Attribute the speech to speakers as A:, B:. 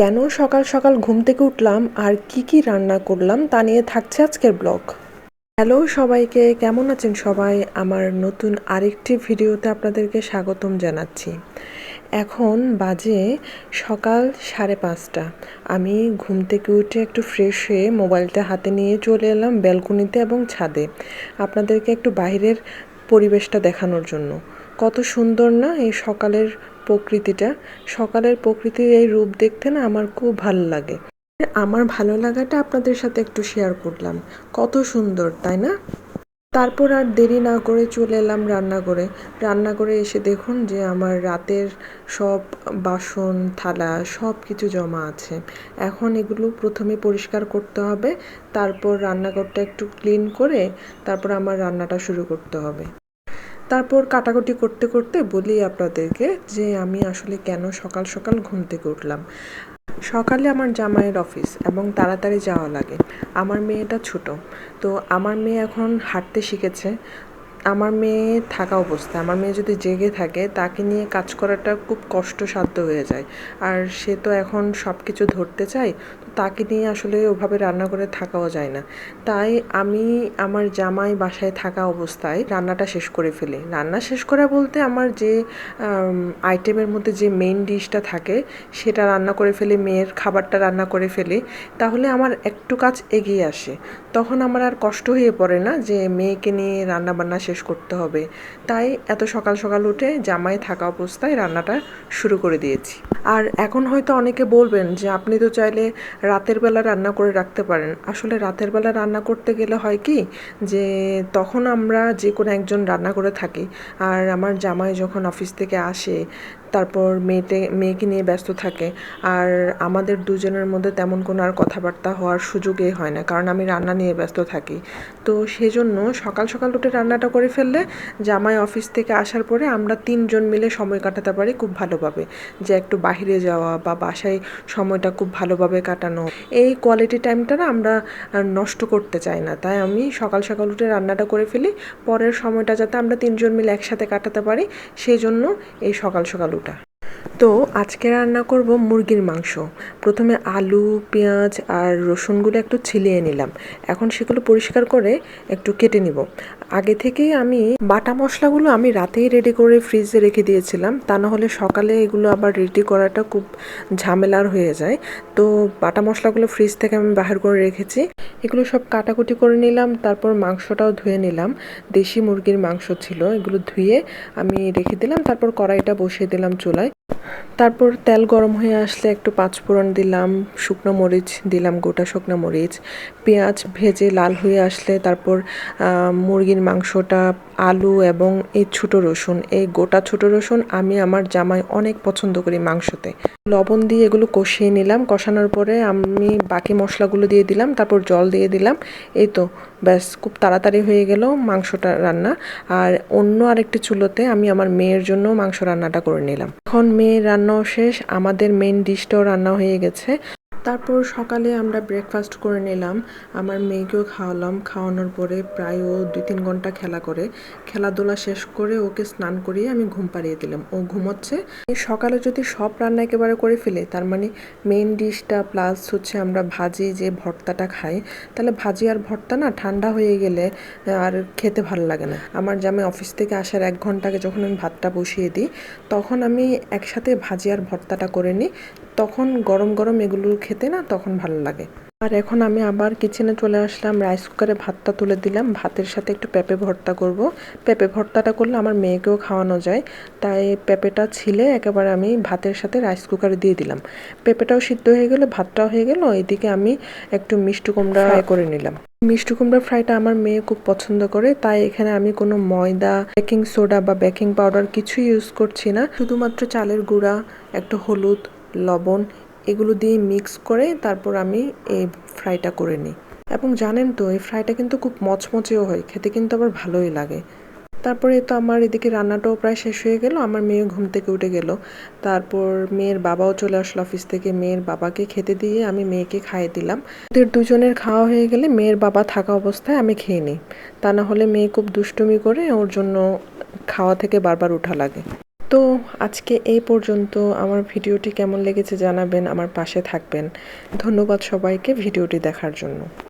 A: কেন সকাল সকাল ঘুম থেকে উঠলাম আর কি কি রান্না করলাম তা নিয়ে থাকছে আজকের ব্লগ। হ্যালো সবাইকে, কেমন আছেন সবাই? আমার নতুন আরেকটি ভিডিওতে আপনাদেরকে স্বাগতম জানাচ্ছি। এখন বাজে সকাল 5:30। আমি ঘুম থেকে উঠে একটু ফ্রেশ হয়ে মোবাইলটা হাতে নিয়ে চলে এলাম ব্যালকনিতে এবং ছাদে, আপনাদেরকে একটু বাইরের পরিবেশটা দেখানোর জন্য। কত সুন্দর না এই সকালের প্রকৃতিটা! সকালের প্রকৃতির এই রূপ দেখতে না আমার খুব ভালো লাগে। আমার ভালো লাগাটা আপনাদের সাথে একটু শেয়ার করলাম। কত সুন্দর, তাই না? তারপর আর দেরি না করে চলে এলাম রান্নাঘরে এসে দেখুন যে আমার রাতের সব বাসন থালা সব কিছু জমা আছে। এখন এগুলো প্রথমে পরিষ্কার করতে হবে, তারপর রান্নাঘরটা একটু ক্লিন করে তারপর আমার রান্নাটা শুরু করতে হবে। তারপর কাটাকুটি করতে করতে বলি আপনাদেরকে যে আমি আসলে কেন সকাল সকাল ঘুম থেকে উঠলাম। সকালে আমার জামাইয়ের অফিস এবং তাড়াতাড়ি যাওয়া লাগে। আমার মেয়েটা ছোট, তো আমার মেয়ে এখন হাঁটতে শিখেছে। আমার মেয়ে থাকা অবস্থায় আমার মেয়ে যদি জেগে থাকে তাকে নিয়ে কাজ করাটা খুব কষ্টসাধ্য হয়ে যায়। আর সে তো এখন সব কিছু ধরতে চায়, তো তাকে নিয়ে আসলে ওভাবে রান্না করে থাকাও যায় না। তাই আমি আমার জামাই বাসায় থাকা অবস্থায় রান্নাটা শেষ করে ফেলি। রান্না শেষ করা বলতে আমার যে আইটেমের মধ্যে যে মেইন ডিশটা থাকে সেটা রান্না করে ফেলি, মেয়ের খাবারটা রান্না করে ফেলি, তাহলে আমার একটু কাজ এগিয়ে আসে। তখন আমার আর কষ্ট হয়ে পড়ে না যে মেয়েকে নিয়ে রান্না বান্না শেষ করতে হবে। তাই এত সকাল সকাল উঠে জামাই থাকা অবস্থায় রান্নাটা শুরু করে দিয়েছি। আর এখন হয়তো অনেকে বলবেন যে আপনি তো চাইলে রাতের বেলা রান্না করে রাখতে পারেন। আসলে রাতের বেলা রান্না করতে গেলে হয় কি যে তখন আমরা যে কোনো একজন রান্না করে থাকি, আর আমার জামাই যখন অফিস থেকে আসে তারপর মেয়েকে নিয়ে ব্যস্ত থাকে, আর আমাদের দুজনের মধ্যে তেমন কোনো আর কথাবার্তা হওয়ার সুযোগই হয় না, কারণ আমি রান্না নিয়ে ব্যস্ত থাকি। তো সেজন্য সকাল সকাল উঠে রান্নাটা করে ফেললে জামাই অফিস থেকে আসার পরে আমরা 3জন মিলে সময় কাটাতে পারি খুব ভালোভাবে। যে একটু বাইরে যাওয়া বা বাসায় সময়টা খুব ভালোভাবে কাটানো, এই কোয়ালিটি টাইমটা না আমরা নষ্ট করতে চাই না। তাই আমি সকাল সকাল উঠে রান্নাটা করে ফেলি, পরের সময়টা যাতে আমরা 3জন মিলে একসাথে কাটাতে পারি, সেই জন্য এই সকাল সকাল উঠা। তো আজকে রান্না করব মুরগির মাংস। প্রথমে আলু, পেঁয়াজ আর রসুনগুলো একটু ছিলিয়ে নিলাম। এখন সেগুলো পরিষ্কার করে একটু কেটে নিব। আগে থেকেই আমি বাটা মশলাগুলো আমি রাতেই রেডি করে ফ্রিজে রেখে দিয়েছিলাম, তা না হলে সকালে এগুলো আবার রেডি করাটা খুব ঝামেলার হয়ে যায়। তো বাটা মশলাগুলো ফ্রিজ থেকে আমি বাহির করে রেখেছি। এগুলো সব কাটাকুটি করে নিলাম, তারপর মাংসটাও ধুয়ে নিলাম। দেশি মুরগির মাংস ছিল, এগুলো ধুয়ে আমি রেখে দিলাম। তারপর কড়াইটা বসিয়ে দিলাম চুলায়। তারপর তেল গরম হয়ে আসলে একটু পাঁচফোড়ন দিলাম, শুকনো মরিচ দিলাম, গোটা শুকনো মরিচ। পেঁয়াজ ভেজে লাল হয়ে আসলে তারপর মুরগির মাংসটা, আলু এবং এই ছোটো রসুন, এই গোটা ছোটো রসুন আমি আমার জামাই অনেক পছন্দ করি মাংসতে। লবণ দিয়ে এগুলো কষিয়ে নিলাম। কষানোর পরে আমি বাকি মশলাগুলো দিয়ে দিলাম, তারপর জল দিয়ে দিলাম। এই তো ব্যাস, খুব তাড়াতাড়ি হয়ে গেল মাংসটা রান্না। আর অন্য আরেকটি চুলোতে আমি আমার মেয়ের জন্য মাংস রান্নাটা করে নিলাম। এখন মেয়ের রান্নাও শেষ, আমাদের মেইন ডিশটাও রান্না হয়ে গেছে। তারপর সকালে আমরা ব্রেকফাস্ট করে নিলাম, আমার মেয়েকেও খাওয়ালাম। খাওয়ানোর পরে প্রায় ও 2-3 ঘন্টা খেলাধুলা শেষ করে ওকে স্নান করিয়ে আমি ঘুম পাড়িয়ে দিলাম, ও ঘুমোচ্ছে। সকালে যদি সব রান্না একেবারে করে ফেলে, তার মানে মেইন ডিশটা প্লাস হচ্ছে আমরা ভাজি যে ভর্তাটা খাই, তাহলে ভাজি আর ভর্তা না ঠান্ডা হয়ে গেলে আর খেতে ভালো লাগে না। আমার জামাই অফিস থেকে আসার 1 ঘন্টা আগে যখন আমি ভাতটা বসিয়ে দিই, তখন আমি একসাথে ভাজি আর ভর্তাটা করে নিই। তখন গরম গরম এগুলো খেতে না তখন ভালো লাগে। আর এখন আমি আবার কিচেনে চলে আসলাম, রাইস কুকারে ভাতটা তুলে দিলাম। ভাতের সাথে একটু পেঁপে ভর্তা করব। পেঁপে ভর্তাটা করলে আমার মেয়েকেও খাওয়ানো যায়, তাই পেঁপেটা ছিলে একেবারে আমি ভাতের সাথে রাইস কুকারে দিয়ে দিলাম। পেঁপেটাও সিদ্ধ হয়ে গেলে ভাতটাও হয়ে গেল। এদিকে আমি একটু মিষ্টি কুমড়া ফ্রাই করে নিলাম। মিষ্টি কুমড়া ফ্রাইটা আমার মেয়ে খুব পছন্দ করে, তাই এখানে আমি কোনো ময়দা, বেকিং সোডা বা বেকিং পাউডার কিছুই ইউজ করছি না। শুধুমাত্র চালের গুঁড়া, একটু হলুদ, লবণ এগুলো দিয়ে মিক্স করে তারপর আমি এই ফ্রাইটা করে নিই। এবং জানেন তো এই ফ্রাইটা কিন্তু খুব মচমচেও হয়, খেতে কিন্তু আবার ভালোই লাগে। তারপরে তো আমার এদিকে রান্নাটাও প্রায় শেষ হয়ে গেল, আমার মেয়ে ঘুম থেকে উঠে গেল। তারপর মেয়ের বাবাও চলে আসলো অফিস থেকে, মেয়ের বাবাকে খেতে দিয়ে আমি মেয়েকে খাইয়ে দিলাম। ওদের দুজনের খাওয়া হয়ে গেলে মেয়ের বাবা থাকা অবস্থায় আমি খেয়ে নিই, তা না হলে মেয়ে খুব দুষ্টুমি করে, ওর জন্য খাওয়া থেকে বারবার উঠা লাগে। তো আজকে এই পর্যন্ত। আমার ভিডিওটি কেমন লেগেছে জানাবেন, আমার পাশে থাকবেন। ধন্যবাদ সবাইকে ভিডিওটি দেখার জন্য।